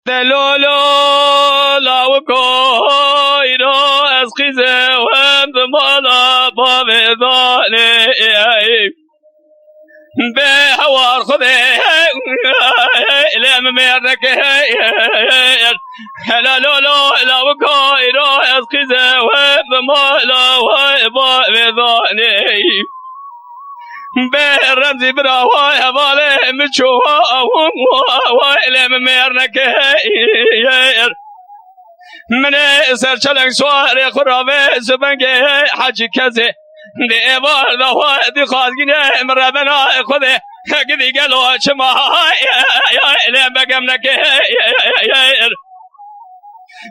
دلولو لاوکویرو از خیزه و اندمالا با ویدانه به هوار خوده لم میرنکه هلالولو لاوکویرو از خیزه و اندمالا با ویدانه به رمزی برا وای حواله مچوها وای لم میرنکه من سرچلنگ سوار خرابه زبنگه حجی کزه دیوار ده دی خواهدگینه مربنا خوده گدی گلو چما لم بگم نکه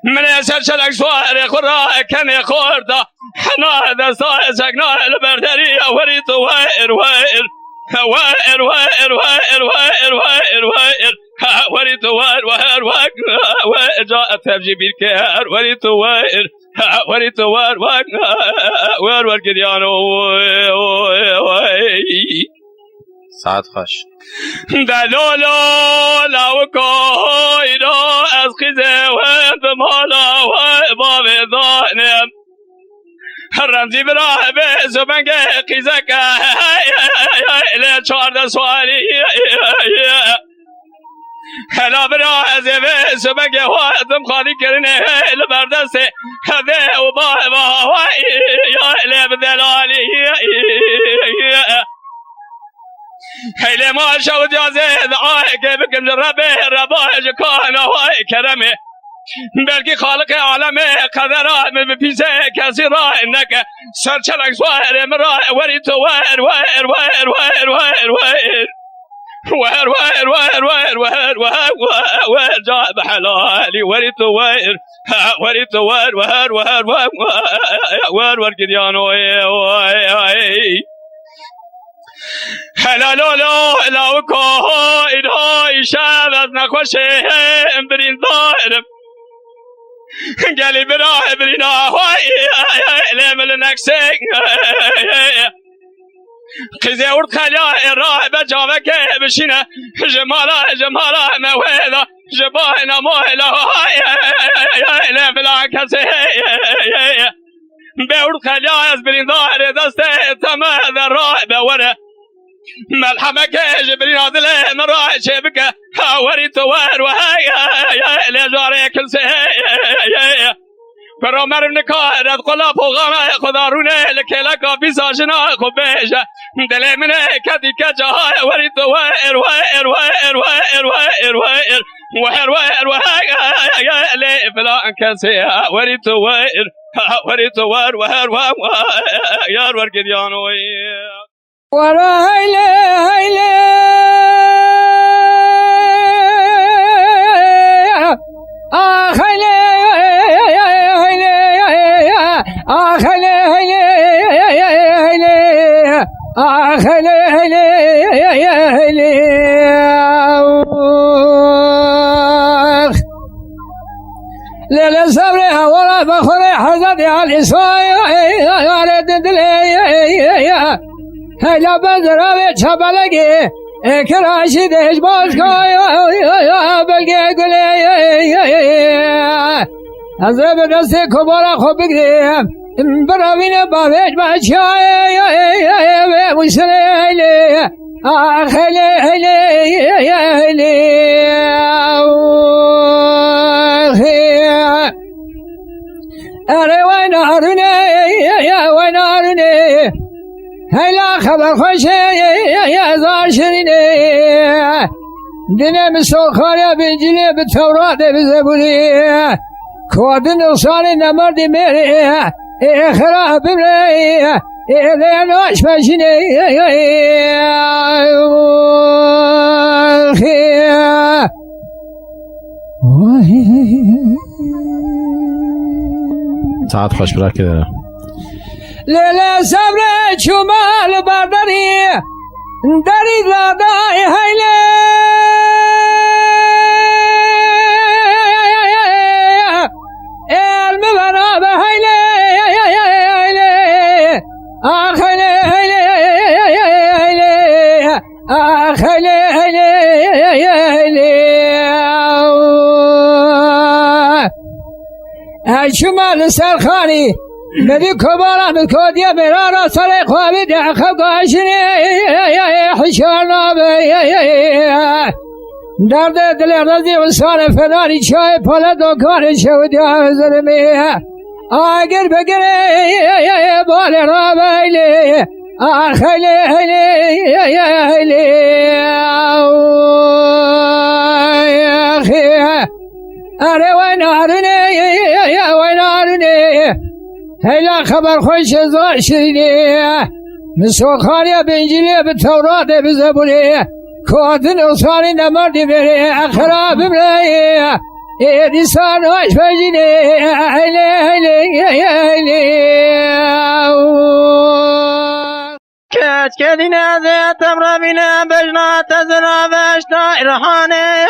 من سرچلنگ سوار خرابه کنه خورده حنا دستا سکنا البردری وری تو وائر وائر وائر وائر وائر وائر وائر وائر وری تو وائر وائر وائر جاء تبجي بالكهر وری تو وائر وری تو وائر وائر وائر گریانو ساعت خوش دلولو لاوکویرو از خیزه و اندمالا و باب دانم رمزی براه به زبنگ قیزک لی 14 سوالی هلا براه زیوه زبنگ وادم خالی کرنه لبردست هده و با لی بدلالی هیلی ما شود جازه دعای که بکن ربه رباه جکانه وای کرمه بلکه خالق عالم قدرات من پیسه کسی راه نکه سرچلنگ سوار مراه وری تو وار وار وار وار وار وار وار وار وار وار وار وار جاء بحلالي وری تو وار وری تو وار وار وار وار وار گریانو هلالولو لاوکو ایدهای شب از نخوشه برین دارم گلی براه برینا لیمل نکسنگ قیزه ورد خلیا راه بجاوه که بشینه جمالا موهلا جباهنا موهلا لیمل کسی به ورد خلیا از برین دار دست تمه در راه بوره ملحمه که جبرین عادل مراه شبکه وری تو وار وهاي لجاره كل سه برا مر نکاه رد قلاب و غم خدارونه لکلکا بی ساجنا خوبیجه دل من کدی کجاهای وری تو وار وار وار وار وار وار وار وار لی فلا کسی وری تو وار وار وار یار ور گریانو ورا هيلي ليلة صبرها ورا بخوري حزتي على الإسواء هلا بزرابي چپلگی کراشی دش باز کای بلگی گلی از رب دست کبارا خوب بگریم براوین باویج بچای به مسلی آخلی اره وای نارونه هلا خبر خوشه یا زار شرینه دینه مسوخاره بنجیله به تورات به زبوری کودن نصاری نمردی میری اخرا بمری لیناش بشینه ساعت خوش برا که لیله صبر چومال برداری داری لادای هیله علم بنا به هیله آخله آخله شمال سرخانی مدی کبارا مدکودی مرارا سر خوابی دخب گاشنی حشار نابی درد دل رضی و سال فداری چای پالا دکان شودی آزرمی آگر بگره بال را بیلی خیلی خیلی اره وینارنی هیلا خبر خوش زار شدینی مسوخانی بنجیلی به تورات به زبونی کادن اصانی نمردی بری خراب بری ایدیسان هاش بجینی هیلی کچکدی نزیتم ربینه بجنات زنابش دایرحانه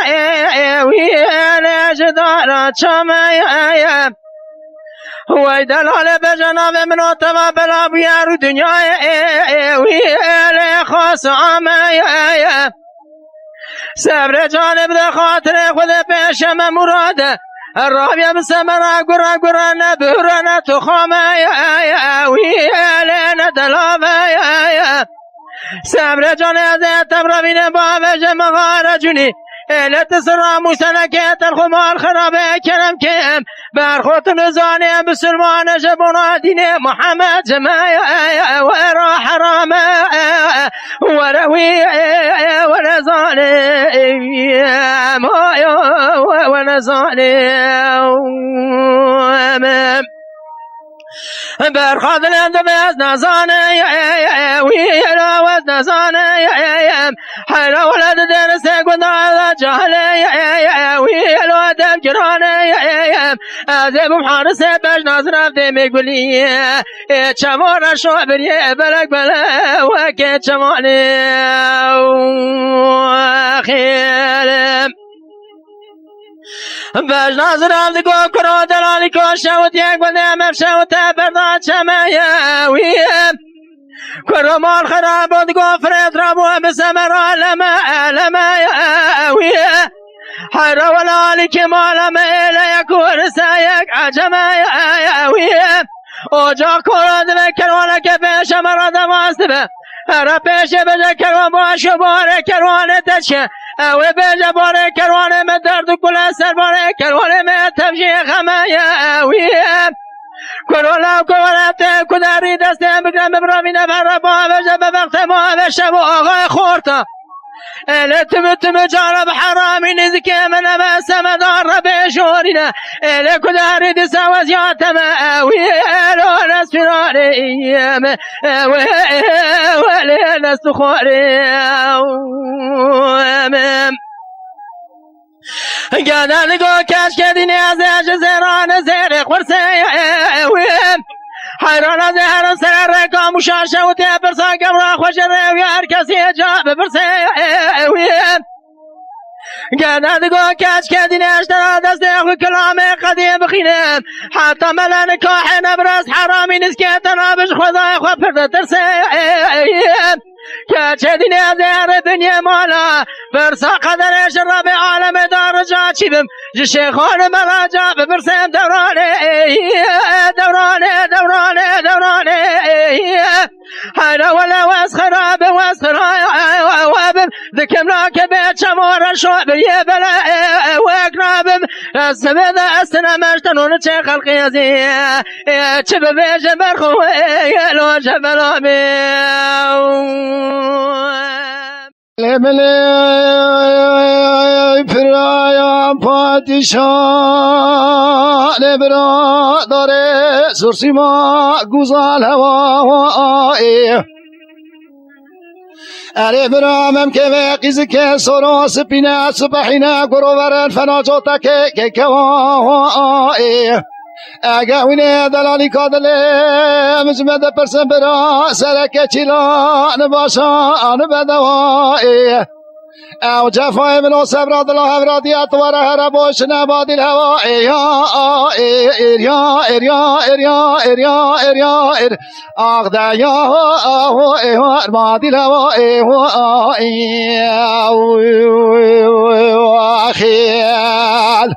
ویلش دارا چمه وی دلال بجناب منو تما بلا بیارو دنیای ویل خاص آمه صبر جانب ده خاطر خود پیشم مراده الرابع بسمرا قرا قرا نبهرنا تخامه ویل ندلابه صبر جانب تبربین بابج مغار جونی ایلت سرامو سنکت الخمار خرابه کرم کم برخوت نزانه بسلمان جبنا دین محمد جمعه ورا حرامه وروی ونزانه ونزانه برخاد لند از نزانه ویلا و نزانه حیلا ولد درس گناه جهله ویلا دم کرانه ازب محارس بج نظر رفته میگولی چمار شعبری بلک بله وکه چمانه خیلم بج نظر رفته گو کرو دلالی که شود یک بنده مفشود برداد چمه ویم کرو مال خراب بود گو فرد رابو بسمر علمه ویم حیرا ولالی که مالم ایلی کور سایک عجمه ویم اوجا کرد بکرونه که پیش مرد ماست به هر پیش بجه کرون باشو باره کرونه تشه او بیجه باره کرونه من درد کل سر باره کرونه من تفجیه خمه اویم کرولا و کورته کداری دسته بگرم ببرامینه بر با بیجه ببخت ما بشه و آقای خورتا اله تم جارب حرامی نزکی من بسم دار بشورینه اله کداری دسته وزیاتم اویلو نسفرانیم ولی نستخوریم گدن گو کش کدینی از زیران زیر خورسه ویم حیران از هر سر رکام شاشه و تبرسا گمرا خوش روی هر کسی جا ببرسه ویم گدن گو کش کدینی اشترا دست اخو کلام قدیم بخینم حتی ملن کاح نبرس حرامی نیست که تنابش خدای خود پرده ترسه که دینی از هر دنیا مالا برسا قدرش رب عالم دار جا چیبم شیخان مراجع ببرسم دورانه حیرا ولا واسخراب واسخراب ذكم راكب شمور شعب يبلا واقرابم السبب استنا مجتنون شيخ القيازي شباب جبر خوي لو جبلامي لملي فرايا پادشاه لبرادار سرسیما گوزال هوایی اره برامم که وقیز که سراس پینه سبحینه گروورن فناجوتا که کوایی اگه وینه دلالی کادله مزمد پرسن برا سرک چیلان باشان بدوایی او جفای منو صبرات الله افرادیت و رهر باش نباد الهوا اغدا یا ارماد الهوا خیال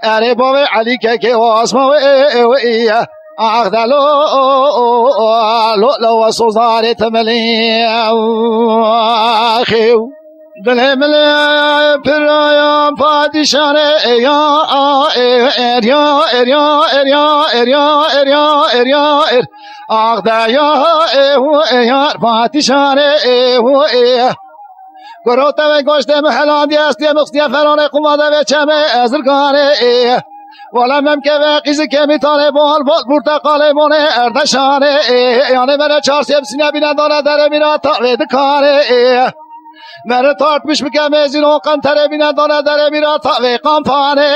اره بابا علی که واسما و اغدلو لو و سوزار تملی خیو دل مل پرایم پادشان یا اریا اریا اریا اریا اریا اریا اغدایا یار پادشان گروته و گوشته محلاندی استی مختی فران قماده و چمه ازرگانه ولی مم که وقیزی که میتانه بال برتقاله مونه اردشانه یعنی بره چار سیب سینه بینه دانه داره میره تا وید کاره مره تارت پیش میکم ازین و قنطره بینه دانه داره میره تا وی قنفانه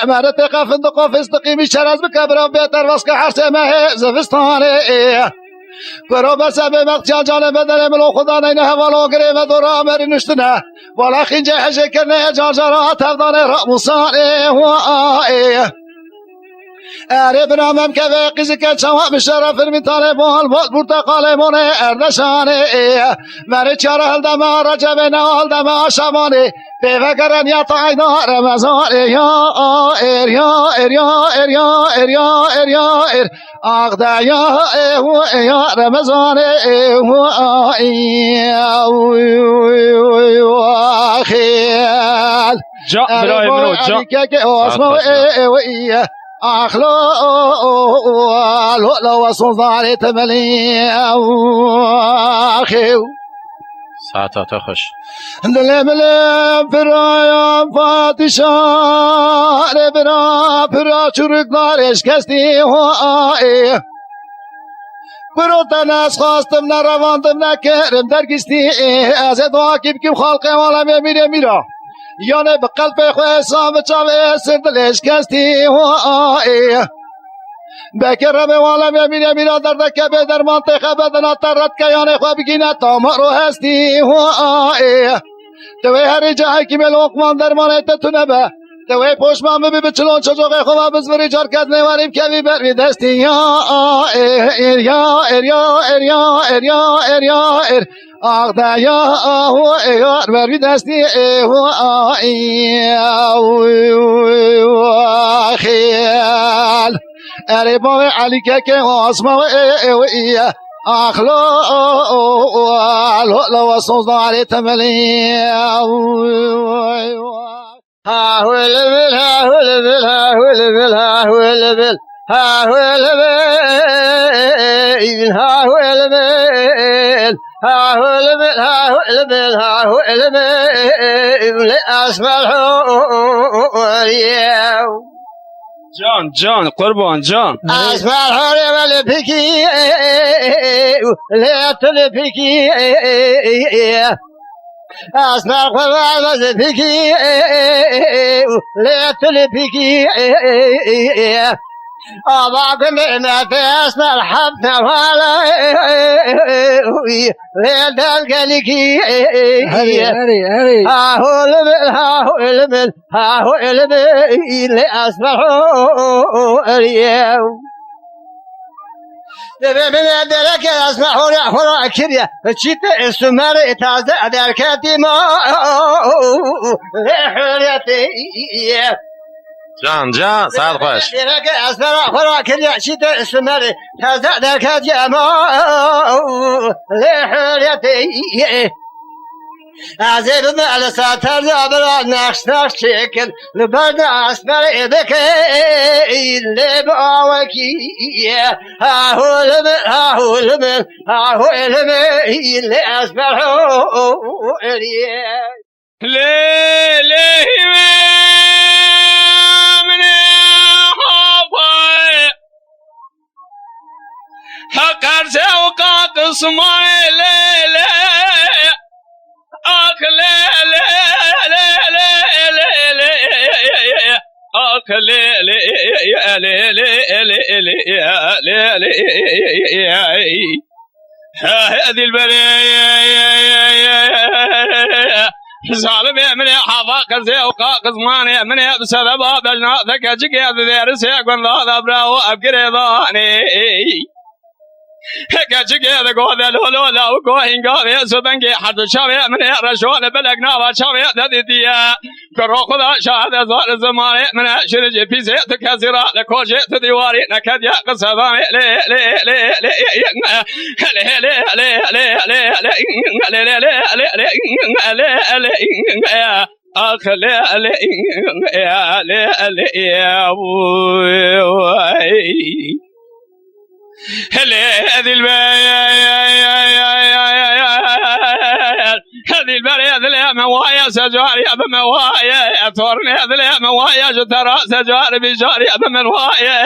مره تقه فندق و فستقی میشتر از بکبرم بهتر واسکه هر سمه زوستانه برو بسه به مقتیا جانه بدنه ملو خدا نینه حوالو گریمه دورا امری نشتنه والا خینجه حجه کرنه جارجارا تفدانه راموسانه اره برامم که به قیزی که چواب مشرف میتانه بال برتقاله مونه اردشانه مره چاره هلدمه رجب نهالدمه آشمانه بیوگرن یا تاینا رمزان یا ایر یا ایر یا ایر یا ایر یا ایر یا ایر آغده یا رمزان خیل جا برای منو جا که آسما اخلو لو سوزار تملی خیو ساعت آتا خوش دل مل برایم پادشاه برا چرکدارش کستی برو تنس خواستم نرواندم نکرم درگستی از دعا کیم خلق عالم میره میرا یانه به قلب خو حساب چاوه سر دلش کستی بکره به عالم میره درد که به در منطقه بدنا ترد که یانه خو بگینه تامارو هستی دوی هر جایی که لقمان درمانه تتونه به دوی پشمان ببی چلون چجوغه خواه بزوری جار کد نواریم که بی بر دستی یا اریا اریا اریا اریا اریا آغده یا ایار بر دستی خیال اره باب علی که آسما اخلو لو سوزار تملی ها هو البل ها هو البل ها هو البل ها هو البل ها هو البل ها هو البل ها هو البل ها هو البل ها هو البل اسمع الحورية جان قربان جان اسمع الحورية والبكي لا تلبكي اسمع القرآن والبكي لا تلبكي أضاكم ما تسمع الحبن ولا لا تلقلكي هري ها هو المل ها هو المل ها هو المل لا أسمعوا اليوم من درك أسمعوا يحفر كريا شيت السمر تازع دركتي ما لحريتي جان ساعت خوش درك أسمعوا كريا شيت السمر تازع دركتي ما لحريتي عزيز على ساتر جابر نقش شكل لبرد اسمر ايدك اللي باوكي ها هو المل ها هو المل ها هو المل اللي اسمر ليه من حباي حقر سوقات اسماعي ليه هذه البرية ظالم من حفاق زي وقاق زماني من بسبب بجنا ذكا جيك هذا دارس يكون ذا براو أبقر ضاني كاتشكي ذا قوة الهلو لا وقوهين قاضي سبنجي حد شاوي من رشوان بلقنا وشاوي ذي ديا كرو خذا شاهد زار زمان من شرجي في زيت كثيرة لكوجي تديواري نكد يا قصدان لي لي لي لي لي لي لي أخ لا لا يا لا لا يا هذه البرية ذلها موايا سجاري أبا موايا أثورني ذلها موايا جترى سجاري بجاري أبا منوايا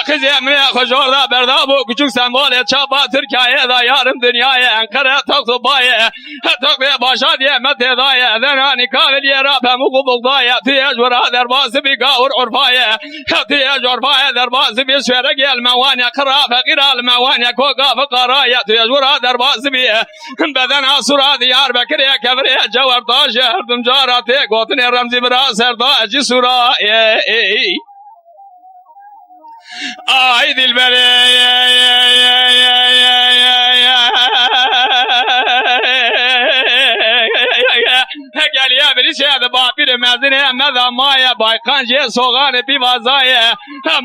خزي من خجور ذا بردابو كجوك سنبولي تشابا تركايا ذا يارم دنيايا انقرأ تقصد بايا تقضي باشاديا متى ذايا ذناني كامل يرابا مقبل ضايا تياج ورا درباس بيقاور عرفايا تياج عرفايا درباس بيشفرق الموانيا قرا فقرا الموانيا كوكا فقرايا تياج ورا درباس بيه بدنا صورا ديار بكريا كبريا جوار طاجة هردم جاراتي قوتني رمزي براس هرداجي صورا آي دل قال يا بليش هذا بابير مازنه ماذا مايا بايقان جي صغان بيوازايا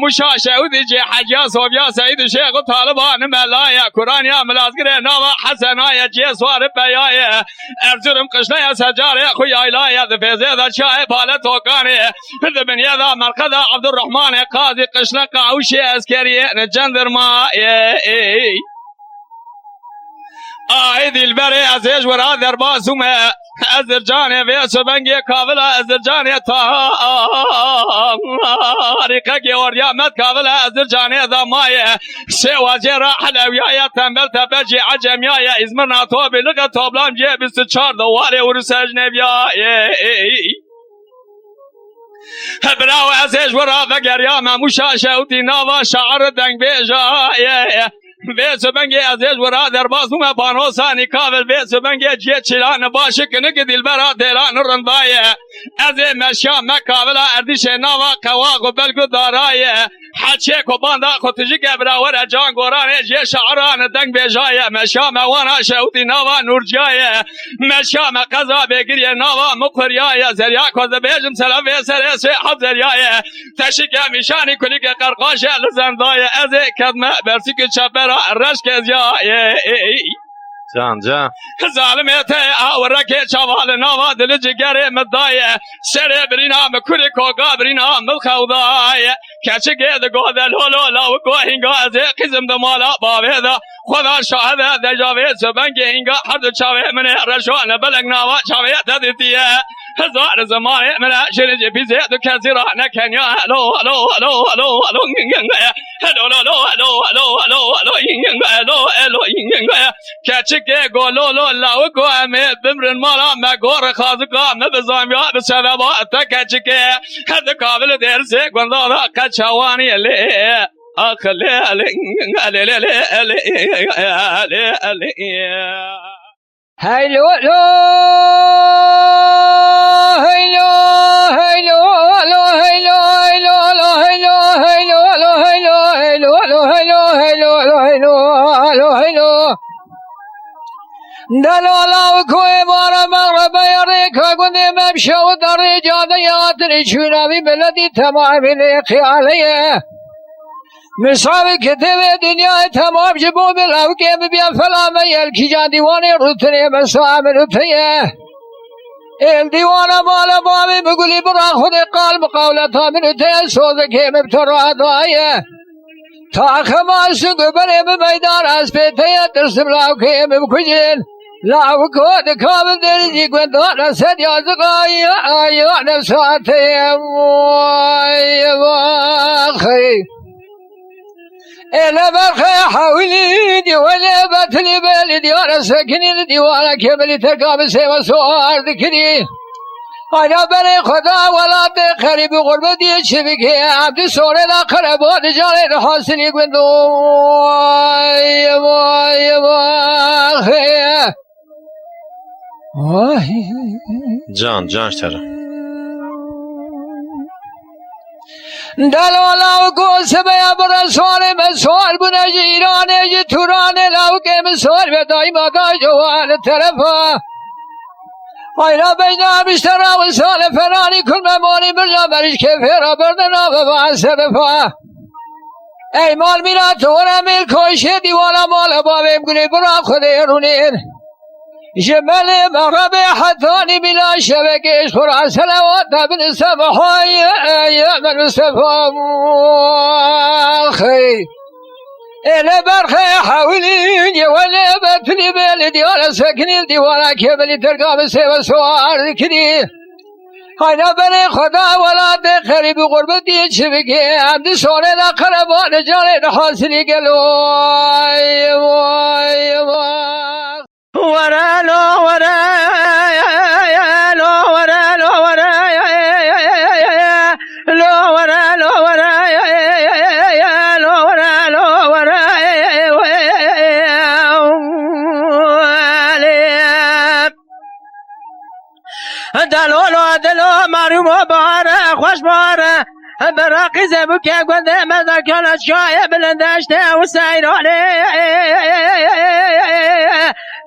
مشاشة ودجي حجا صوبيا سعيد الشيخ طالبان ملايا قرآن يا ملازقر نوا حسنايا جي صوار بيايا ارزرم قشنايا سجاري خويا إلايا ذفيزي ذا شاي بالة توقاني ذبن يذا مرقذا عبد الرحمن قاضي قشنا قاوشي اسكري نجندر ما ذي البري عزيز ورا درباس وما أزرجاني في سبنجي كافلا أزرجاني طارقك وريا مت كافلا أزرجاني ذا مايا سوى جرا حلويا تنبل تبجي عجميا إزمرنا توبي لغا توبلام جي بستشار دواري ورساجني بيا براو عزيز ورا فقر يا ما مشاشة ودينا شعر دنگ بيجا بیس بنگی عزیز ورا در بازم بانوسانی کابل بیس بنگی جیت چلان باشه کنه که دل برا دلان رندایه از مشام مکابل اردیش نوا قواق و بلگو دارایه حچه کو باندا خودجی گبراور جان گورانه جی شعران دنگ بیجایه مشام وانا شوتی نوا نورجایه مشام قضا بگیری نوا مقریایه زریا کو بیجم سلام و سر س حب زریایه تشک میشانی کلی که قرقاش لزندایه از کدمه برسی که چبر رشک ازیایه جان جان ظالمیت آورکه چوال نوا دل جگره مدایه سر برینا مکوری کوگا برینا ملخودایه کچه گید گودل هلو لاو گوهینگا از قزم دمالا باویدا خدا شاهده دجاوید سبنگی هینگا هر دو چاوی من رشوان بلگ نوا چاویت ددیتیه هزار زمانه من شرجی پیزه دو کسی را نکنیا هلو هلو هلو هلو هلو هلو هلو هلو هلو هلو هلو هلو هلو کچه که گلولو لاو گوهمه بمرن مالا مگور خازقا مبزام یا بسببا تکچه که هد کابل درسه گندادا کچوانی لی اخلی علی علی علی علی علی هلو هلو هلو هلو هلو هلو هلو هلو هلو هلو هلو هلو هلو دلالا و کوه بارا مغرب یاری که گنده ممشه و داری جاده یادری چوناوی بلدی تمامی خیالیه مصابی کتب دنیا تمام جبو بلاو که ببین فلامه یلکی جان دیوانی روتنه مصاب روتیه ال دیوانا بالا بامی بگولی برا خود قلب قولتا من روتیه سوزه که مبترا دایه تا خماسو گبره بمیدان از پیتیه درسم لاو که مبکجین لاو کود کامل درجی گوندان رسد یازقای آیان ساته واخی إلا برخي حولي ديواني باتني بالي ديوانا ساكنين ديوانا كملي ترقام سيما سوار ذكري أنا بري خدا ولا بقريب غربتي شبكي عبد سوري لا قربات جاري حاسني قندو جان جانش ترى دلالا و گوس بیا برسان مسوال بنا جیران جی توران لاو که مسوال بدای مادا جوال طرفا آینا بینا بشترا و سال فرانی کن ممانی برجا برش که فرا بردنا و باسرفا ای مال مینا تو نمیل کوشه دیوانا مال بابیم گلی برا خود رونین جمال مغرب حتانی بلا شبکش خورا سلوات بن سبحای من سفا خی إلى برخي حاولين ولا بتلي بالديار سكني الديوار كبلي ترقى بسيب سوار ذكري هاينا بني خدا ولا تخري بغربتي شبكي عبد سوني لا قربان جاري حاصلي قالوا ورا لو ورا لو ورا لو ورا لو ورا لو ورا لو ورا لو ورا دلو مارو مبارك خوش باره براقي زبوك يا قد ماذا كانت شاية بلندشته وسيراني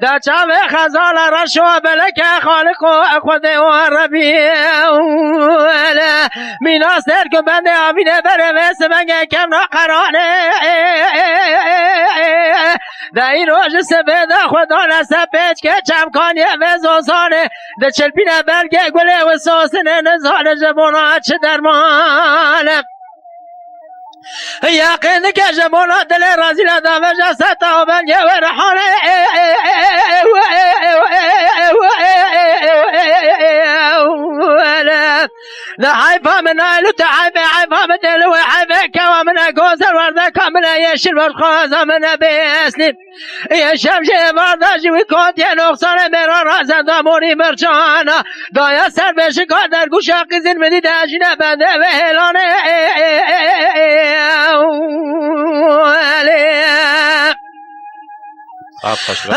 دا چاوه خزال رشو بلک خالق و خود و ربی میناس در که بنده آبینه بره ویسه بنگه کم را قرانه دا این روش سبیده خدا نسه پیچ که چمکانیه و زوزانه دا چلپینه برگه گله و سوسنه نزانه جبونا چه درمانه یقین که جمونا دل رازی لدامه جسته و بنگه و رحانه لحيفا من آلو تحيفا حيفا من دلو حيفا كوا من أقوزر وردكا من يشير والخوزة من بيسلم يشمشي برداشي ويكوت ينقصان مرا رازن داموني مرجانا دايا سر بشكا در گوشا قزن مني داجنا بنده وهلانه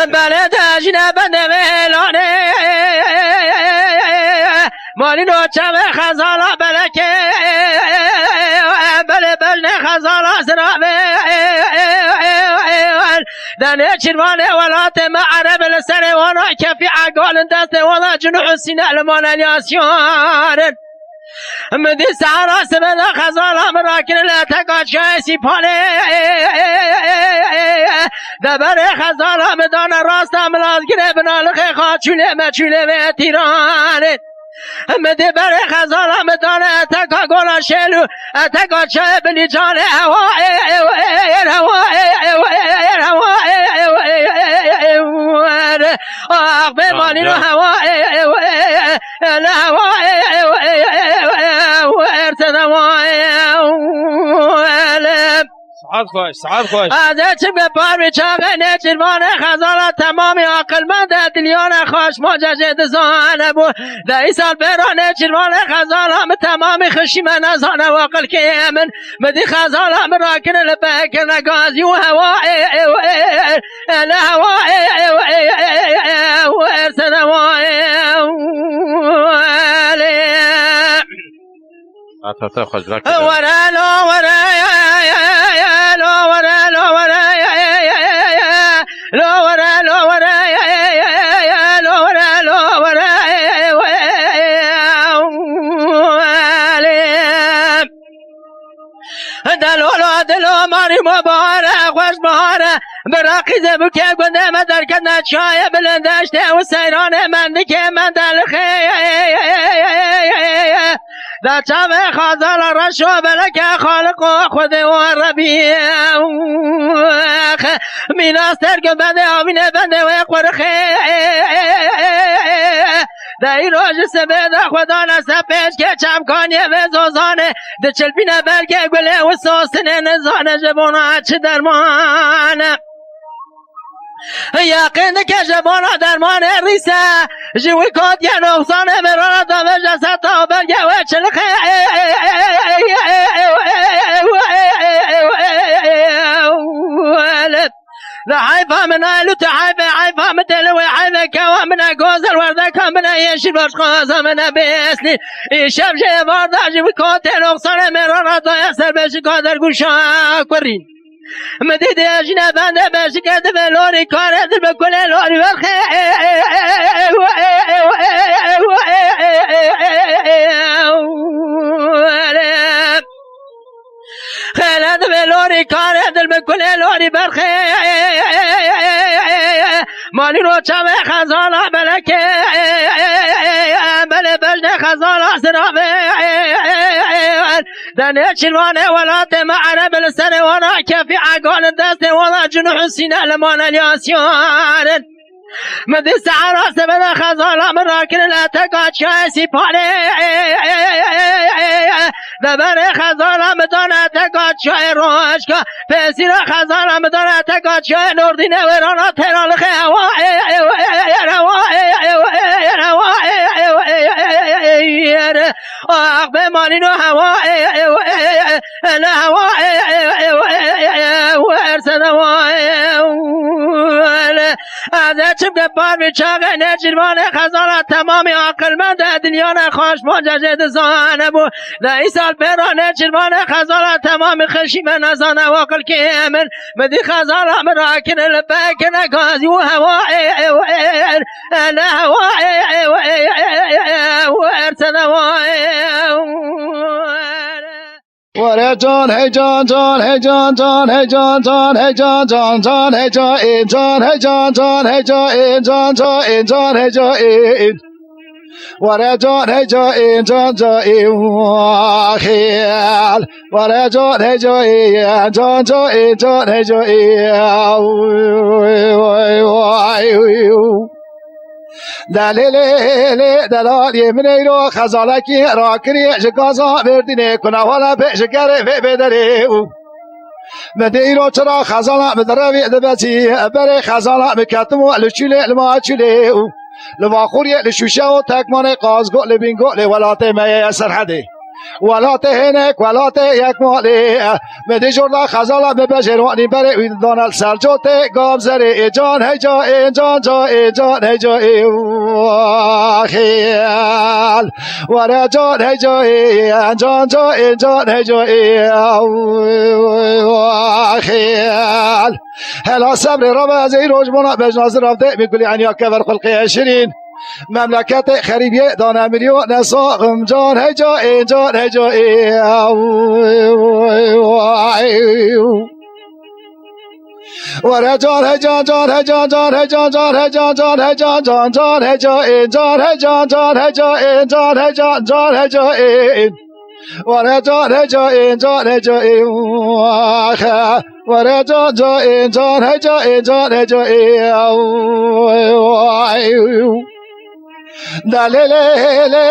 بله داجنا بنده وهلانه مالی نوچم خزالا بلکه بله بلنه خزالا سرابه دنه چروانه ولات معرب لسر وانا کفی عقال دست وانا جنوح سینه لمان الیاسیان مدی سعرا سبدا خزالا مراکن لتکات شایسی پانه دبر خزالا مدان راستا ملازگره بنالخ خاچونه مچونه و تیرانه مده بر خزال مدان اتکا گولا شلو اتکا چه بلی جان هوا آخ بمانی رو هوا لهوا سعاد خوش از چه به پار چاقه نچروان خزال تمام عقل مند دلیان خوش مجاجد زانه بو دهی سال بران نچروان خزال هم تمام خشی من از آن واقل که من مدی خزال هم راکن لبک نگازی و هوا لهوا ارسد هوا عطاتا خوش راکن ورا لو ورا دلو ماری مباره خوش بهاره براقی زبو که گنده مدر کدن چای بلندشته و سیران منده که من دلخه دا چاوه خازال رشو بلکه خالق و خود و ربی میناستر که بنده آمینه بنده و قرخه دا این روش سبیده خدا نسه پیش که چمکانیه و زوزانه ده چلپینه برگه گله و سوسنه نزانه جبونا چه درمانه یقین که جبانا درمان ریسه جوی کات یه نقصانه مرانه دامه جسد تا برگه و چلخه لحيفا من آلو تحيفا حيفا من دلو حيفا كوا من أقوزر ورده کامنه یشی باش خواستم نبیسنی این شب جوار داشتی بکات نقصان مران رضای سر بشی کادر گوشا کرین مدید اجنه بنده بشی کرده به لوری کاره دل بکنه لوری برخه خیلت به لوری کاره دل بکنه لوری برخه مالی رو چمه خزالا بلکه بله بجن خزالا سرابه دنه چلوانه ولات معنا بلسنه وانا كفي عقال الدست ولا جنوح السيناء لمان الياسيان مدي سعرا سبنا خزالا من راكن لا تقعد شايسي باني دبر خزالا مدانا تقعد شاي روشكا فسيرا خزالا مدانا تقعد شاي نور دي نورانا تيرا لخي آخ بمانینو هوا نه هوا ورسد هوا از چم گپار میچاقه نجیروان خزانه تمامی عقلمند دنیا نخواش مججد زانه بود ده سال برا نجیروان خزانه تمامی خشیم نزانه واقل که من بدی خزانه مراکن لبکن گازی و هوا نه هوا ورسد هوا وره جان هی جان جان هی جان جان هی جان جان هی جان جان جان هی جان این جان هی جان جان هی جان این جان جان این جان هی جان این وره جان هی جان این جان جان این خیال وره جان هی جان این جان جان این جان هی جان این دلیل دلال یمنی رو خزالکی را کری جگازا بردینه کنه والا به شکر بدره او مدی رو چرا خزالا بدروی دبتی بره خزالا بکتم و لچوله لما چوله او لما خوری لشوشه و تکمان قازگو لبینگو لولات می سرحده ولات هنک ولات یک مالی مدی جردا خزالا ببجروانی بره وید دانال سرجوت گام زره جان هی جان جان جان جان هی جان خیال ورا جان هی جان جان جان جان هی جان خیال هلا صبر رب از این روزمونا بجناز رفته میگولی عنیا کبر خلقی شیرین مملکت خریبیه دانه میلیون ساقم جان هی جان جان هی جان ورا جان هی جان جان هی جان جان هی جان جان هی جان جان هی جان جان جان هی جان جان هی جان جان هی جان جان هی جان جان هی جان ورا جان هی جان جان هی جان ورا جان جان جان هی جان جان هی جان دلیل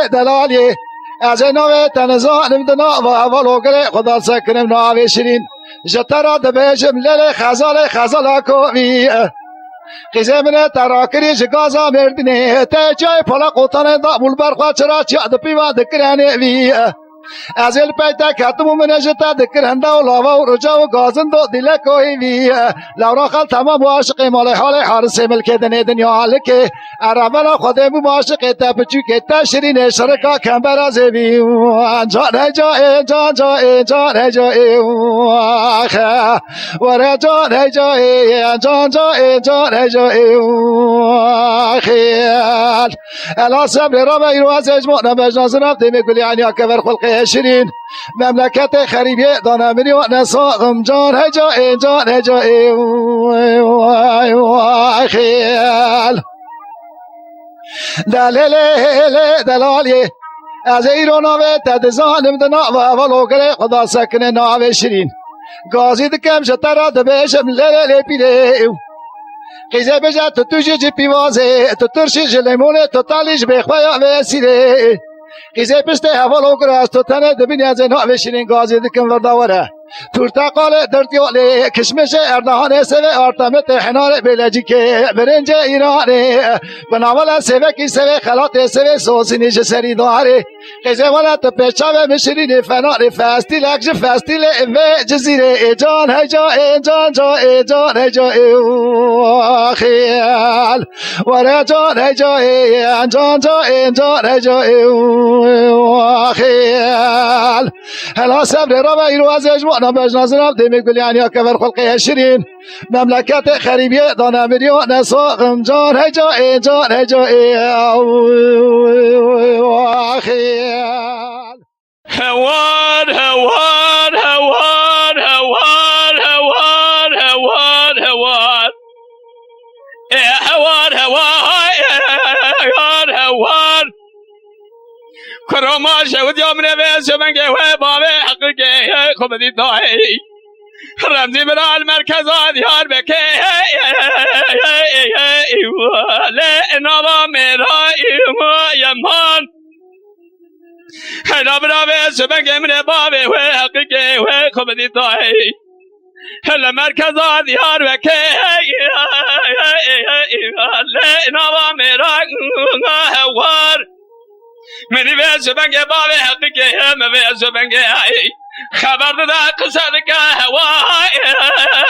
دلالی از نوع تنزانم دنا و اولو گره خدا سکنم نوع شیرین جترا دبیشم لیل خزال کوی قیزه منه تراکری جگازا مردینه ته جای پلا قوتانه دا بول برخوا چرا چی ادپی و دکرانه وی از ال پیتا کاتم منه جتا دکراندا و لاوا و رجا و گازن دو دل کوی وی لورا خال تمام عاشق مال حال حارس ملک دنیا لکه عربنا خودم عاشق تا بچو که تا شیرین شرکا کمبر از وی جان جان جان جان جان جان ورا جان جان جان جان جان جان خیال الا صبر ربا ایرو از اجمعنا بجناز رفته میگولی عنیا کبر خلقه شیرین مملکت خریبیه دانه میلیون ساقم جان هی جان جان هی جان خیال دلالی از ایران آوه تدزانم دنا و اولو گره خدا سکنه ناوه شیرین گازی دکم شترا دبیشم لیلی پیله قیزه بجا تو توجی جی پیوازه تو ترشی جلیمونه تو تالیش بخوایا ویسیره قیزه پشته اولو گره از تو تنه دبینی از ناوه شیرین گازی دکم ورداوره پرتقال درتیاله کشمش اردهان سوه آرتمت حنار بلژیکه برنج ایرانه بناول سوه سوه خلات سوه سوسینیش سری داره قزوانت پیچاوه مشرین فنار فستی لکش فستی و جزیره جان هجا جان جا جان هجا خیال ورا جان هجا جان جا جان هجا خیال هلا صبر را و ایرو از اجوانا بجناز رب دیمی گلیانی ها کبر خلقی شیرین مملکت خریبیه دانه میلیون ساقم جان هجا جان هجا خیال هوار هوار هوار هوار هوار هوار هوار هوار هوار هوار کرما شود یا من ویس من که و باب حقیقی خوب دید دایی رمزی برا المرکز آدیار بکه لعنابا میرا یمان هلا برا ویس من که من باب حقیقی خوب دید دایی هلا مرکز آدیار بکه لعنابا میرا هوار منی ویس بنگ باب حقیقی هم ویس بنگ خبر ده قصد که هوا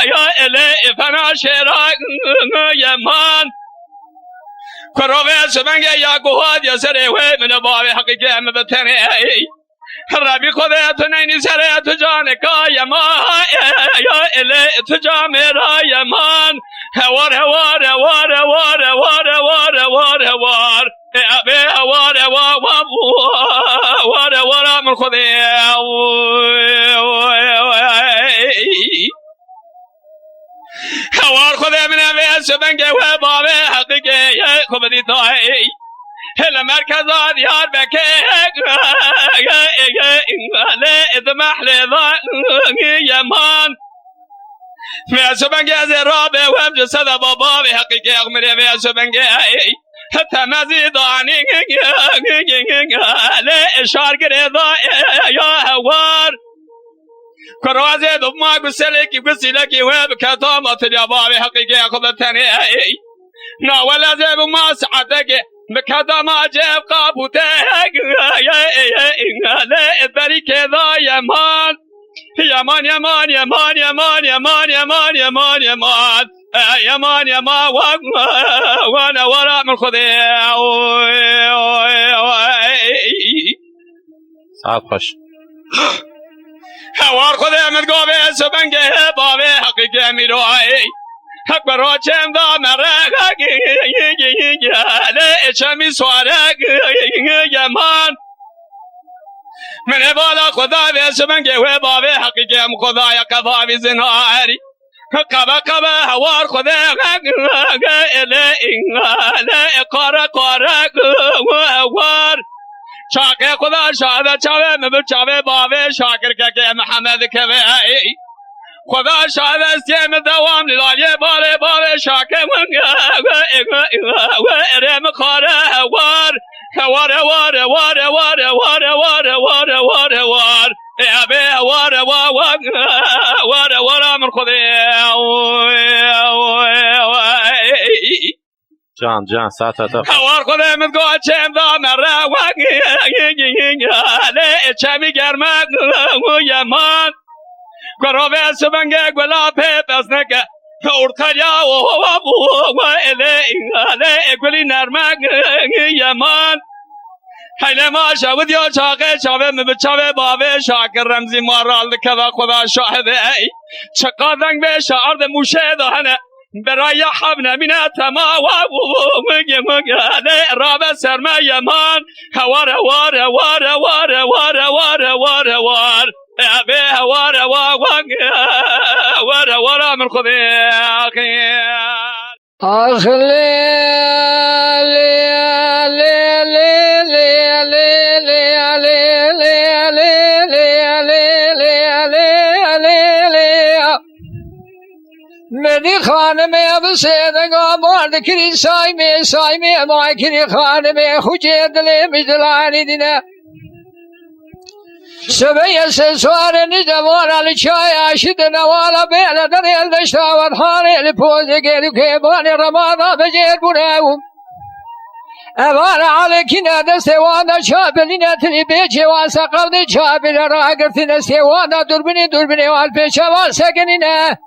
یا الی فنا شراک یمان کرو ویس بنگ یا گوهاد یا سره و من باب حقیقی هم بتنی ربی خودت نینی سره تو جان که یمان یا الی تو جان را یمان هوار هوار هوار هوار هوار هوار هوار هوار ابي هوار هوار هوار من خذي هوار خذي من ابي سبنجي وبابي حقيقي خبدي طاي هلا مركز ديار بكي لا اذمح لي يمان في سبنجي زرابي وامج صدى بابي حقيقي اغمري في سبنجي حتى مزيد عني لا اشار قريضا يا هوار كروازي ضما قسلك قسلك وبكتامة يا بابي حقيقي اخذتني ناول زي ما سعدك بكتامة جيب قابوتك لا ادري كذا يمان يمان يمان يمان يمان يمان يمان يمان يمان يمان يمان وانا وراء من خذي ساعت خوش هوار خذي من قوبي سبنجي بابي حقيقي ميروي اكبر وچم دا مرق لا اشمي سوارق يمان من بالا خدا بسبنجي بابي حقيقي ام خدا يا كفا بزناري قبا قبا هوار خدا لا قارا قارا هوار شاكر خدا شاده چاوه مبل چاوه باوه شاكر که محمد كوه خدا شاده استیم دوام للالیه باله باوه شاكر ارم قارا هوار هوار هوار هوار هوار هوار هوار هوار هوار هوار ابي هوار هوار هوار من خذي جان ساعت هوار خذي من قوة شم دا مرة لا شمي گرمه يمان قرابه سبنگه گلا پس نکه اورتالیا و الی گلی نرمه یمان حیله ما شود یا چاقه چاوه مبچاوه باوه شاکر رمزی مارال کذا خدا شاهده ای چقدرنگ به شعر موشه دهنه برای حبنه مینه تما و مگه رابه سرمه یمان هوار هوار هوار هوار هوار هوار هوار هوار ابي هوار هوار هوار من خذي مدی خانم اب سیدگا بارد کری سایمی ما کری خانم خوچه دل مجدلانی دینه سبي سوار نجوان على شاي عشد نوالا بيلا دريل دشتا وضحاني لبوز قيلو كيباني رماضا بجير براو أبانا عليك نادا سوانا شابلين تلي بيجي واسا قرني شابل راقرتنا سوانا دربني والبيشا واساقننا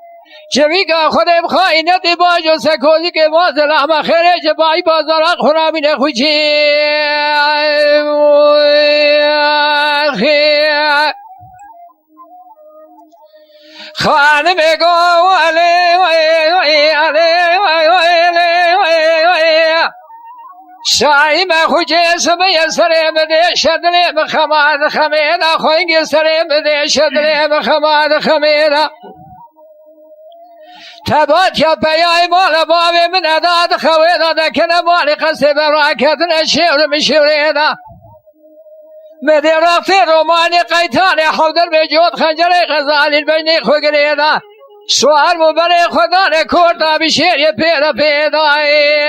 شبيقا خدم خائنة باجو سكوزي كي مازل احما خيرج باي بازارات خرامين خوشي خانم گو شایم خوجه سبی سرم ده شدلی بخماد خمینا خوینگ سرم ده شدلی بخماد خمینا تبات یا بیای مال بابی من اداد خوینا دکنه مالی قصه براکتن شیر مشیرینا مدی رفتی رومانی قیتانی حودر بجود خنجر غزالی بجنی خوگرینا سوال مبری خدان کورتا بشیر یه پیدا پیدایی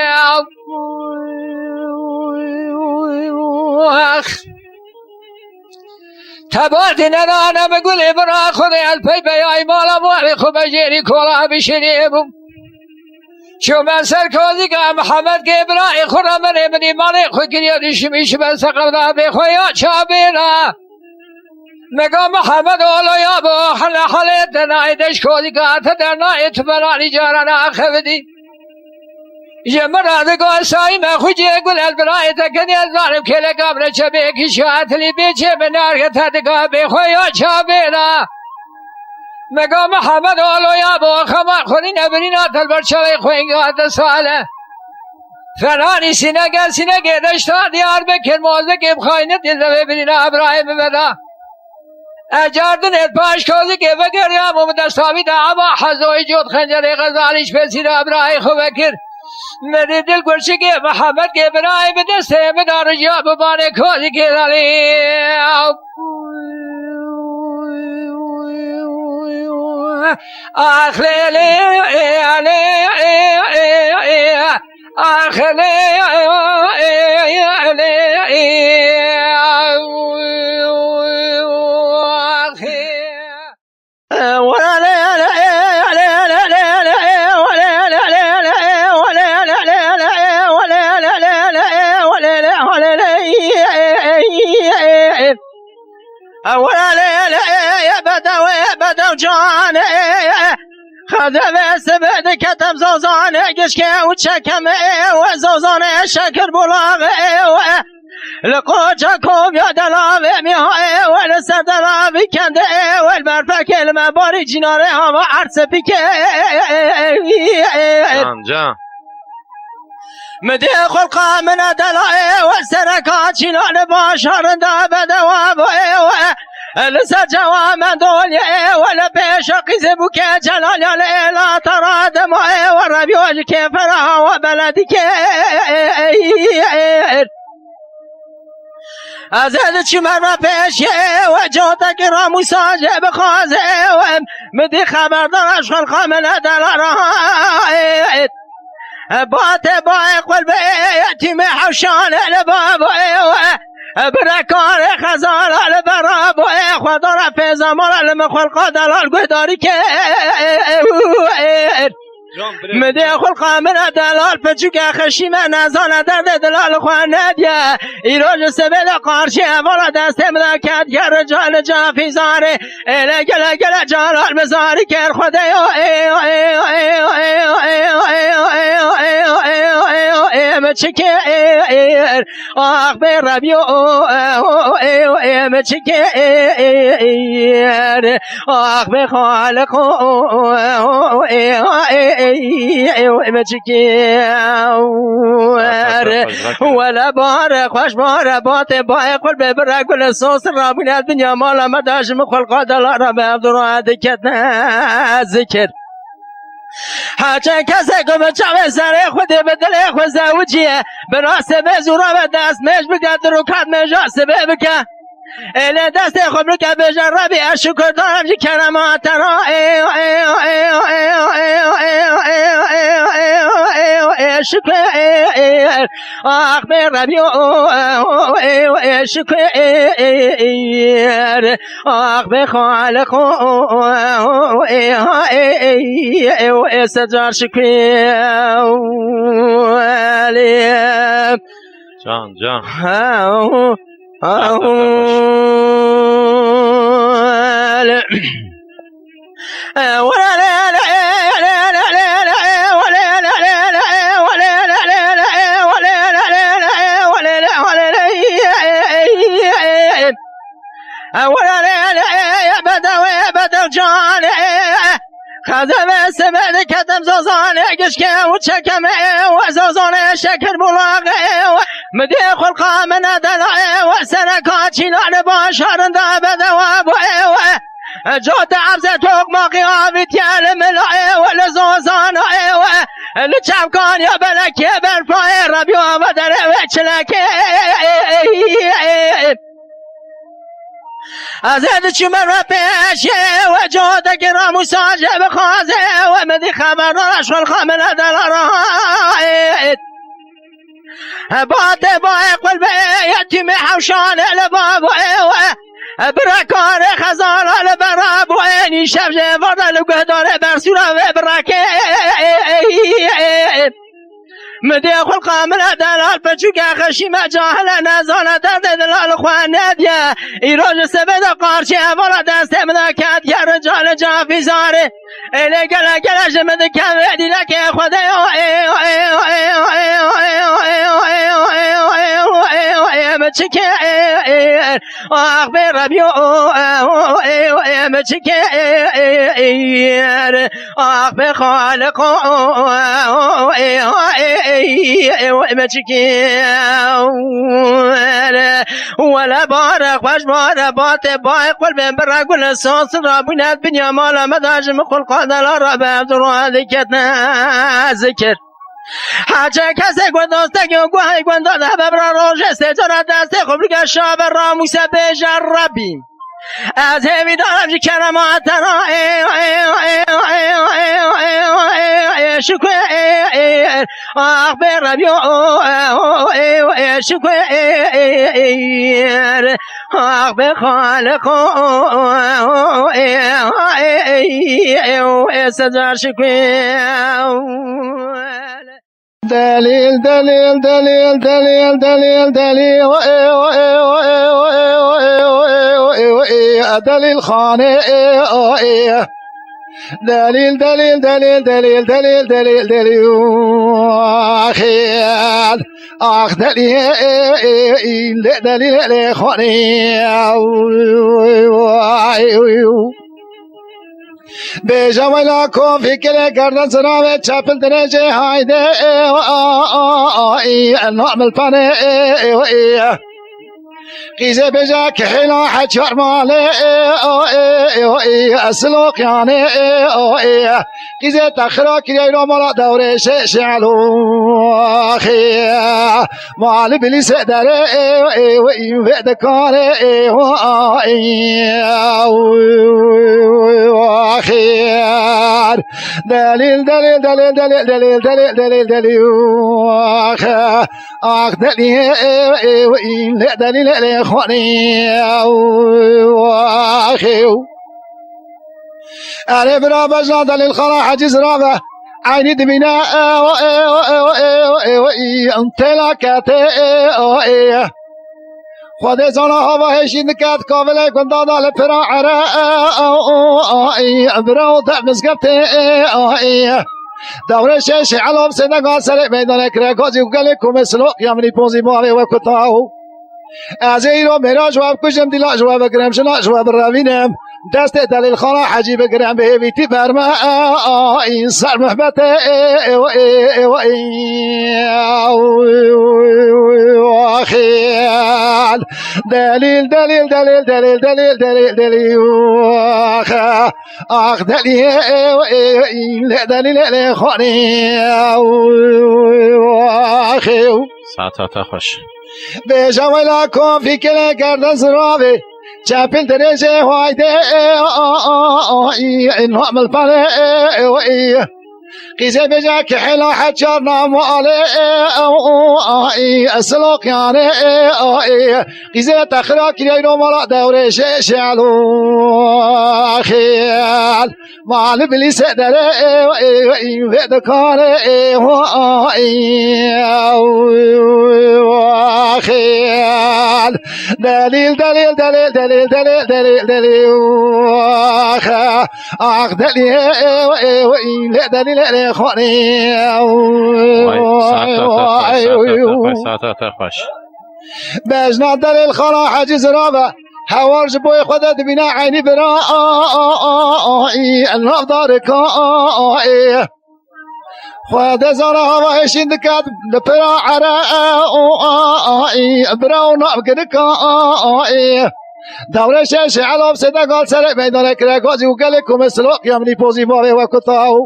تباردی ندانم گلی برا خودی الپی بیای مالا مالی خوب جیری کولا بشیری بوم چون من سرکوزی که محمد که برای خورا منی مالی خود گریادیش میشه من سقم به خویا چابینا مگا محمد اولو یا با حلیت نایدش کودی که آتا در نایت برانی جاران آخفدی یه مرادگاه سایی من خوجی گل البرای تکنی از ظالم کلی قبر چبه کشاتلی بیچه منار تدگاه به خویا چابینا مگا محمد اولو یا با خمار خونی نبرین آتل بر چوی خوینگ آتا ساله فرانی سینگه دشتا دیار بکر موزه که بخواینه دیل ببینین ابراهیم بدا اجاردن اتباش کوزی که بگر یا ممدستاوی دا اما حضوی جود خنجر غزالیش پسیر ابراهی خوبکر مدی دل گرشی که محمد که برای بدسته مدار جا ببانه کوزی که دالی آخلیلی بدو جانه خذب سبد كتب زوزانه قشكه وشكمه وزوزانه شكر بلاغه لقوشكم يا دلابي ميهاي ولسر دلابي كنده والبرفك المباري جناره هوا عرس بكه جان مدي خلقا من دلائي والسركات شنان باشر دابد وابوئي لسا جوامن دولي ولا بيشقي زبوك جلال لا ترى دمعي والربيوج كيف رها وبلدك ازاد چی مرا پیشه و جوتک را مساجه بخوازه و مدی خبردارش خلقا من دلارها بات با اقبل به یتیم حوشان لبابا برکار خزان لبرابا خدا را فیزمان لمخلقا دلال گداری که مدی خلقا من دلال پچوک خشیم نزان درد دلال خوانده ایروج سبیل قارشی اولا دست مدکت گر رجال جافیزاره گل جلال مزاری کر خوده مچکر آخ به ربیو مچکر آخ به خالق مچکر ولا بار خوش بار بات با قلب ببر گل سوس رابین دنیا مال مداش مخلق دلار به عبدالرحمن کتنا ذکر هرچه کسی که به چه سر خود به دل خود زوجیه به راست به زورا به دست مش بگرد رو کد مجاست بکن اله دست خود رو که بجن ربی شکر دارم جی کرمات را شكر أخبر ربي شكر أخبر خالق سجار شكر جان جان خدم سمد کدم زازانه گشکه و چکمه و زازانه شکر بلاغه مدی خلقا من دلعه و سرکاچی لعن باشارن دا بدواب جاد عبزه توق ماقی آبیت یال ملعه و لزازانه و لچمکان یا بلکه برفای ربی و بدره و چلکه ازد چی من پیشه و جاده گرام و ساجه بخوازه و مدی خبردارش والخامل دلارایت باته با اقبل به یتیم حوشان لباب و برکار خزان لبراب و اینی شبجه ورد لگهداره برسوله و برکه مدي أخو من دلال بچوك خشي ما جاهل نزانة درد دلال خوان نبيا إيروج سبد قارشي أولا دست من كاد يا رجال جافي زاري إلي قلا قلا جمد كامدي لك يا خدي مچكي أخبر ربيو مچكي أخبر خالق ولا بارق وش بارق بات بايق والبنبرق والساس رابونات بنيا مالا مداج مخل قادل رابع دروا ذكرنا ذكر حاجه کسی گنداسته که گوهی گنداده ببرا روشه سجارت دسته خبرگ شاب راموسه بجر ربی از همی دارم جی کرمات را شکر أخبر ربي شكر أخبر خالق سجار شكر دليل دليل دليل دليل دليل دليل دليل خانه دليل دليل دليل دليل دليل دليل دليل أخير أخ دليل دليل خانه بجمالا کن فکر کردن سراغ چپل درجه هایده نعمل پنه قیزه بجا که حیلا حجار ماله اسلوق یانه قیزه تخرا کریه رو مالا دوره شعلو مال بلیس داره این وعده کاره آخر دلیل دلیل دلیل دلیل دلیل دلیل دلیل دلیل آخ دلیل این دلیل لخوانی آخر أنا برا بجنا دليل خلا حجز رابع عيني دمينا انت لكاتي خود زنا هوا هشين كات قابل كنت دال فرا عرا برا دمس قبتي دور شش علم سنگا سر میدان کرکازی وگلکم اسلوق یامنی پونزی ماوی وکتاو از ایرو میرا جواب کشم دیلا جواب کرم شنا جواب روینم دست دلیل خلا حجیب کرم به بیتی برما این سر محبت آخیل دلیل دلیل دلیل دلیل دلیل دلیل دلیل آخ دلیل دلیل خانی آخیل ساعت خوش به جوالا کن فکر کردن زراوی چپل درجه هایده این عمل پنه قيزي بجاك حلا حجرنا مالي السلوك يعني قيزي تخراك لينو مرا دوري شعلو خيال مال بلي سدري ذكاري خيال دليل دليل دليل دليل دليل دليل دليل اخ دليل دليل خوني ساعتها خوش بجنا دليل خلا حاجز رابع هوارج بوي خودت بنا عيني برا الناف دارك خود زارا هوا شين دكات برا عرا برا وناف كدكا دورة شاش على بسيطة قال سرق بيدنا كراكوزي وقالكم السلوك يمني بوزي بابي وكتاو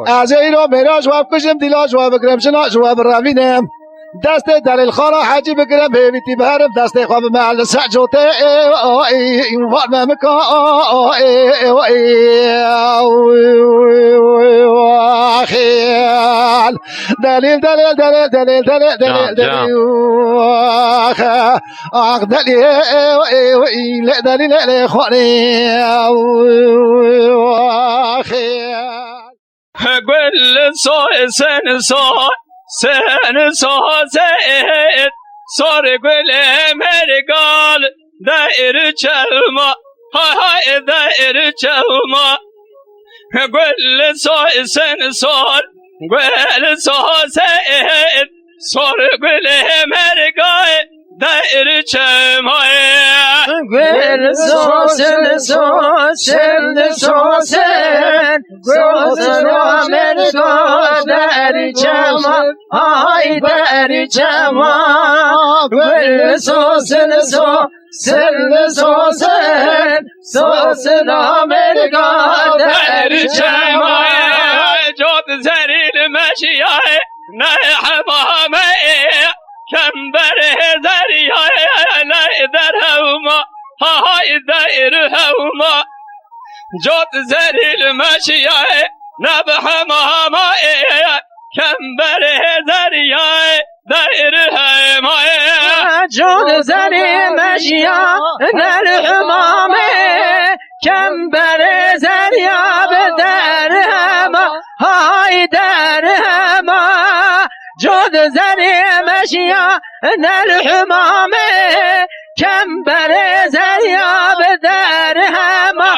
أزيرو ميراج وابكشم ديلاج وابكرم شناج وابرامينم دست در الخانه حاجی بگرم بیتی بهرم دست خواب محل سعجوته وارم مکا خیال دلیل دلیل دلیل دلیل دلیل دلیل دلیل آخ دلیل دلیل خانی خیال قل صوي سن صوي سن صوزيت صار قل مرقال دائر جلما هاي دائر جلما قل صوي سن صار قل صوزيت صار قل مرقال دائر جلما قل صوصن صوصن صوصن صوصن ومرقال دائر جلما هاي دائر جلما قل صوصن صوصن صوصن صوصن ومرقال دائر جلما جود زريل ماشي نايح مامي كم بره زريا لا درهما هاي دايرهما جود زريل ماشي نبح ماما كم بره زريا دايرهما جود زري ماشيا نالحمام كم بره زريا بدرهما هاي درهما جود زري ماشيا نالحمام كم بره زريا بدرهما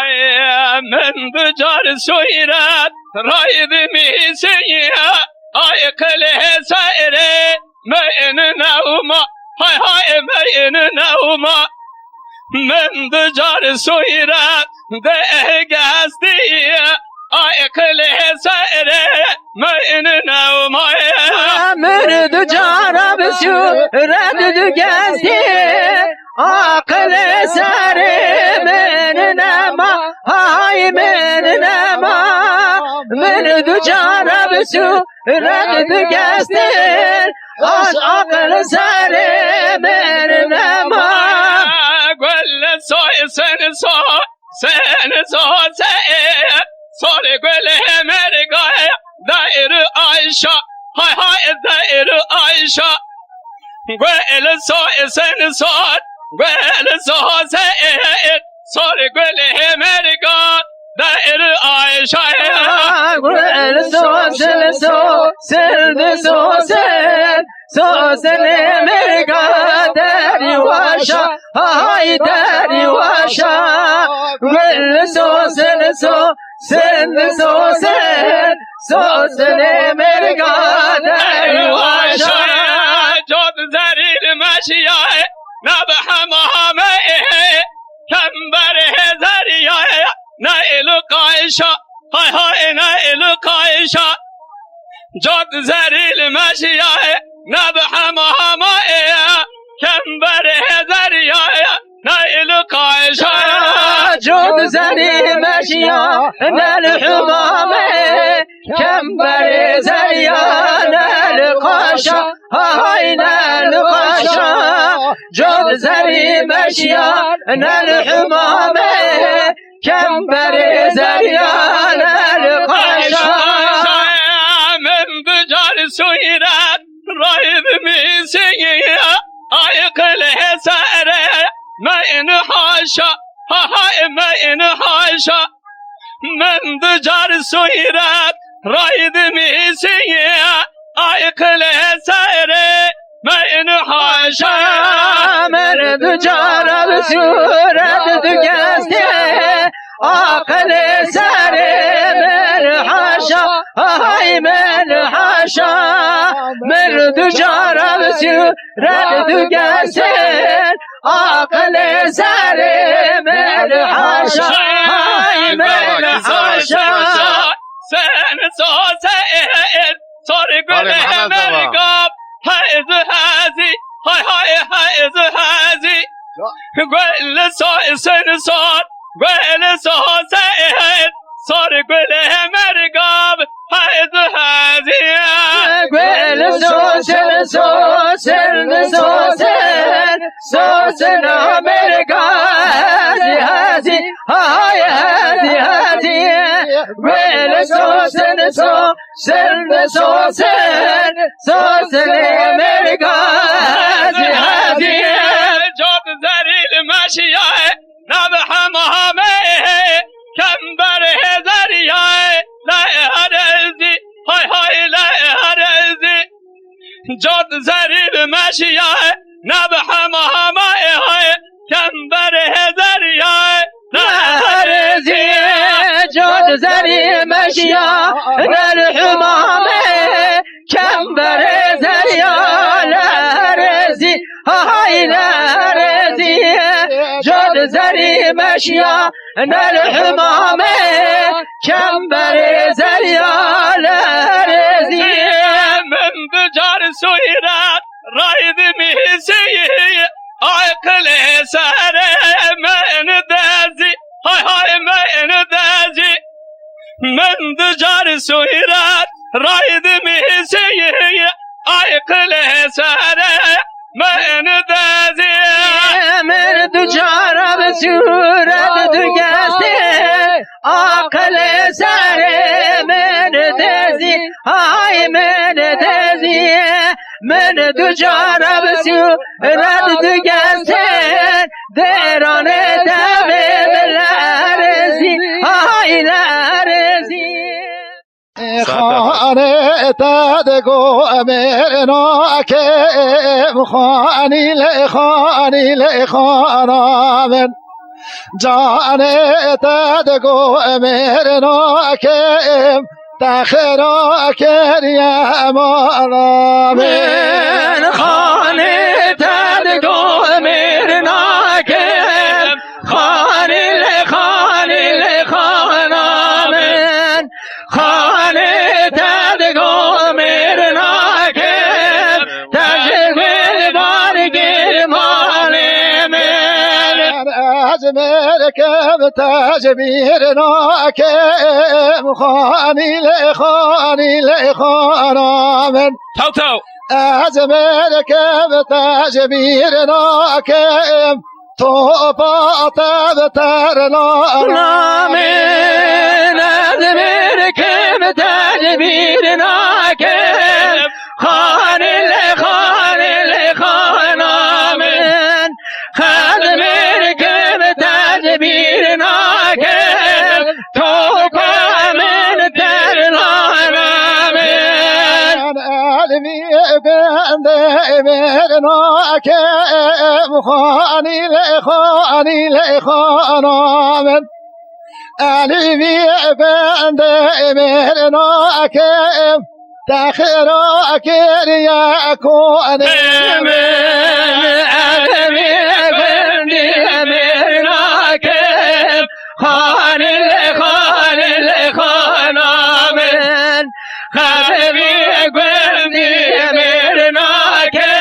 من بجار سويرات رايد ميسيا هاي قله سائره ما إن نوما هاي ما إن نوما من بجار سويرات ده قاستيا هاي قله سائره ما إن نوما مرد جارب سو رد گستی عقل سری من نما های من نما مرد جارب سو رد گستی عقل سری من نما قل صوي سن صوي صار قل مرقا دائر عائشة هاي دائر عائشة قل صوي سن صوي قل صوي صار قل مرقا دائر عائشة قل سوسن سوسن مرقا داري واشا هاي داري واشا قل سوسن سوسن مرقا داري واشا جود زريل ماشيا نبح مامي كم بره زريا نائل قايشة هاي نائل قايشة جود زريل ماشيا نبح مامي كم بره زريا نائل قايشة جود زري ماشيا نالحمام كم بره زريا نالقاشا هاي نالقاشا جود زري ماشيا نالحمام كم بره زريا نالقاشا كله سأره ما إن حاشا هاي ما إن حاشا من دجار سويرات رايد ميسيه آي كله سأره ما إن حاشا من دجار بسورة دقاسته عقل ساري من حاشا هاي من حاشا من دجار بسورة دقاسته عقل ساري من حاشا هاي من حاشا سن سوسئ صار قله مرقب هايز هازي هايز هازي قل سو سن صار قل سو سئ صار قله مرقب هايز هازي قل سو سن مرقب هازي هاي هازي قل سو سن مرقب هازي جود زريل ماشية نبح مهامه كم بره زريعه لا هرزي هاي لا هرزي جود زريل ماشية نبح مهامه كم بره زريعه لا هرزي جود زري مشيا الحمامه كم برز يا لارزي هاي لارزي جود زري مشيا الحمامه كم برز يا لارزي من بجار سويرات رايد ميسيه عقل ساره من دازي هاي من دازي من دجار سويرات رايد ميسيه عقل ساره من دازي من دجار بسورة دقاسته عقل ساره من دازي هاي من دازي من دجار بسورة دقاسته دران تبه بالارزي هاي لارزي خانه تدگو امرنا که خانی لخانا من جان تدگو امرنا که تخرا کریا مانا من خانه تدگو امرنا که خانی لخانا من خانه تدگو مرنا که تجگل بارگیر مالی من از مرکب تجبیرنا که خانی لخانا من تو از مرکب تجبیرنا که تو باطب ترنا من از مرکب تجبیرنا که خانی لخانا من خد مرکب تجبیرنا که تو من ترنا من علمی بنده مرنا که خانی لخانا من علمی بنده مرنا که تخرا کریا کنه من علمی بنده مرنا که خانی لخانا من خبی بنده مرنا که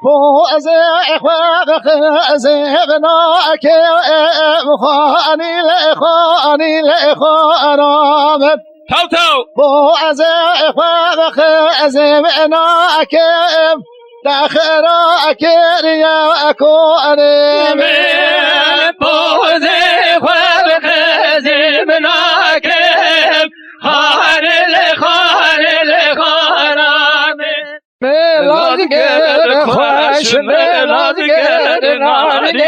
پوز اخواب خزبنا که خانی لخانا من تو پوز اخواب خزبنا که تخرا کریا کنه من پوز اخواب خزبنا که خانی لخانا گر خوش ملاد گر نارین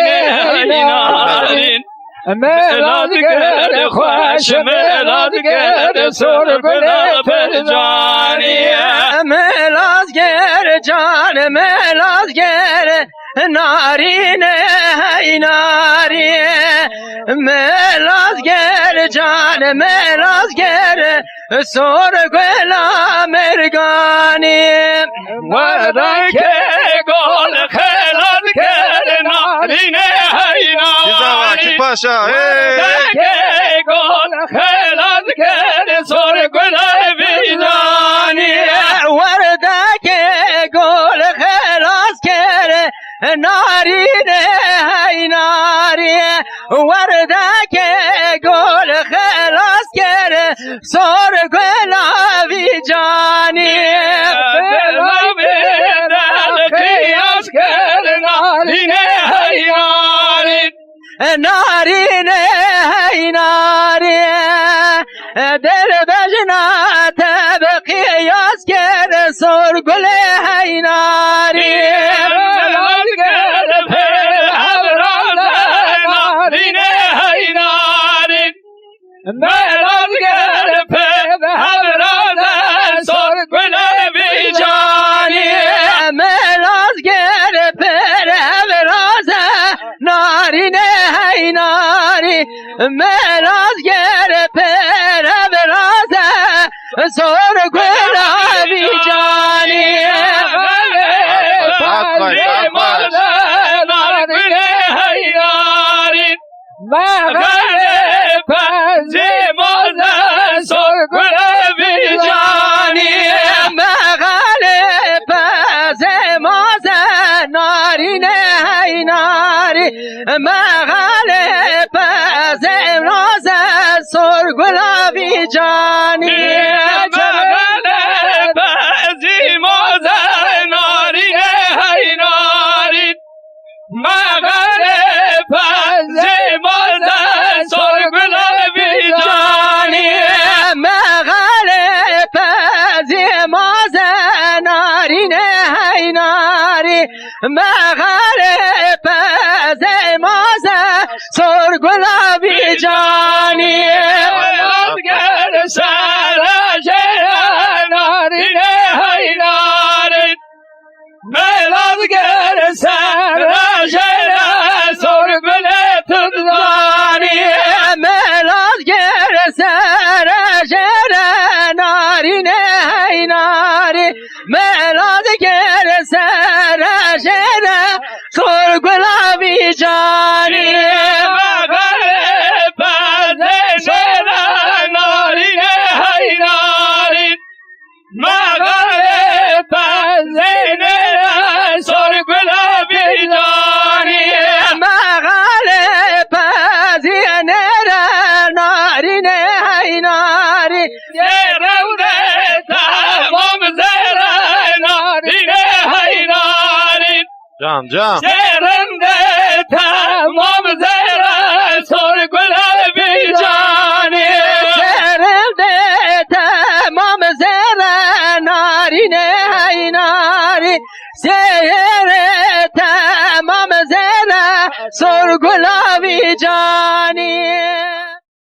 ملاد گر خوش ملاد گر سر گل فرجانی ملاد گر جان ملاد گر نارین های نارین ملاد گر جان ملاد گر سر گل مرگانی ورک گل خلال گر نارین های نارین پاشا ورک گل خلال گر سر گل بیزانی وردک گل خلاص کرد نارین های ناری وردک گل خلاص کرد سر گلابی جانی دلم دل خیاس گر نارین های نارین نارین های ناری دل بجنات بقیاس کرد سر گل های ناری ملاد گر پر ابراز نارین های نارین ملاد گر پر ابراز سر گل بیجانی ملاز گر پر ابراز نارین های ناری ملاز گر پر ابراز سر گلابی جانی نارین های نارین سر گل بیجانی مغالب زماز نارین های ناری مغالب زماز سر گلابی جانی مغالب زماز نارین های ناری مغالب زماز سر گلابی جانی ملادگر سر سر گل تدوانی ملادگر سر نارین های ناری ملادگر سر سر گلابی جانی جان جان شرنده تمام زهره سر گلابی جانی شرنده تمام زهره نارین های ناری شرنده تمام زهره سر گلابی جانی